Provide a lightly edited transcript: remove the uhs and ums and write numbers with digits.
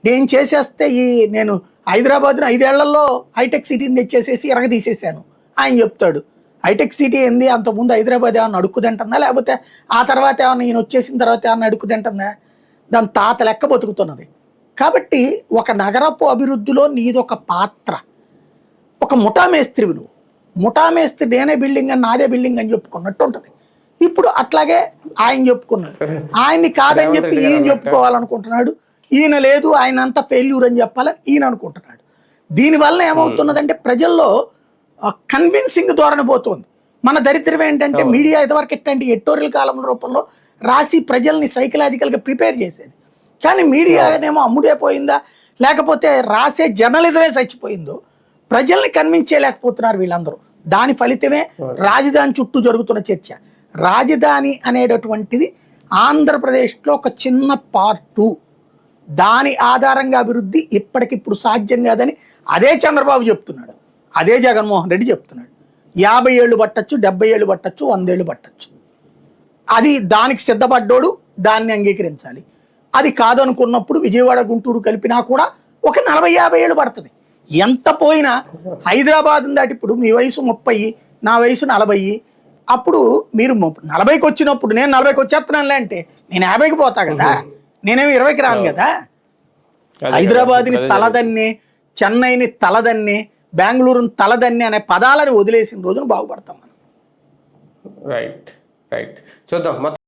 నేను చేసేస్తే నేను హైదరాబాద్ను 5 ఏళ్లలో హైటెక్ సిటీని తెచ్చేసేసి తీసేసాను ఆయన చెప్తాడు. హైటెక్ సిటీ ఏంది, అంతకుముందు హైదరాబాద్ ఏమన్నా అడుక్కుతింటుందా, లేకపోతే ఆ తర్వాత ఏమన్నా ఈయన వచ్చేసిన తర్వాత ఏమన్నా అడుక్కుతింటుందా? దాని తాత లెక్క బతుకుతున్నది. కాబట్టి ఒక నగరపు అభివృద్ధిలో నీదొక పాత్ర. ఒక ముఠామేస్త్రివి నువ్వు. ముఠామేస్త్రి నేనే బిల్డింగ్ అని నాదే బిల్డింగ్ అని చెప్పుకున్నట్టు ఉంటుంది. ఇప్పుడు అట్లాగే ఆయన చెప్పుకున్నాడు. ఆయన్ని కాదని చెప్పి ఈయన చెప్పుకోవాలనుకుంటున్నాడు. ఈయన లేదు, ఆయన అంతా ఫెయిల్యూర్ అని చెప్పాలని ఈయన అనుకుంటున్నాడు. దీనివల్ల ఏమవుతున్నదంటే ప్రజల్లో కన్విన్సింగ్ ధోరణి పోతుంది. మన దరిద్రం ఏంటంటే మీడియా ఇదివరకు ఎట్లాంటి ఎడిటోరియల్ కాలం రూపంలో రాసి ప్రజల్ని సైకలాజికల్గా ప్రిపేర్ చేసేది. కానీ మీడియానేమో అమ్ముడే పోయిందా, లేకపోతే రాసే జర్నలిజమే చచ్చిపోయిందో ప్రజల్ని కన్విన్స్ చేయలేకపోతున్నారు వీళ్ళందరూ. దాని ఫలితమే రాజధాని చుట్టూ జరుగుతున్న చర్చ. రాజధాని అనేటటువంటిది ఆంధ్రప్రదేశ్లో ఒక చిన్న పార్టు. దాని ఆధారంగా అభివృద్ధి ఇప్పటికిప్పుడు సాధ్యం కాదని అదే చంద్రబాబు చెప్తున్నాడు, అదే జగన్మోహన్ రెడ్డి చెప్తున్నాడు. 50 ఏళ్ళు పట్టచ్చు, 70 ఏళ్ళు పట్టచ్చు, 100 ఏళ్ళు పట్టచ్చు. అది దానికి సిద్ధపడ్డోడు దాన్ని అంగీకరించాలి. అది కాదనుకున్నప్పుడు విజయవాడ గుంటూరు కలిపినా కూడా ఒక 40-50 ఏళ్ళు పడుతుంది. ఎంత పోయినా హైదరాబాద్ దాటి ఇప్పుడు మీ వయసు 30, నా వయసు 40. అప్పుడు మీరు 40కి వచ్చినప్పుడు నేను 40కి వచ్చేస్తున్నానులే అంటే నేను 50కి పోతా కదా, నేనేమి 20కి రాను కదా. హైదరాబాద్ని తలదన్ని, చెన్నైని తలదన్ని, బెంగళూరుని తలదన్ని అనే పదాలను వదిలేసిన రోజున బాగుపడతాం మనం. రైట్ రైట్ చూద్దాం.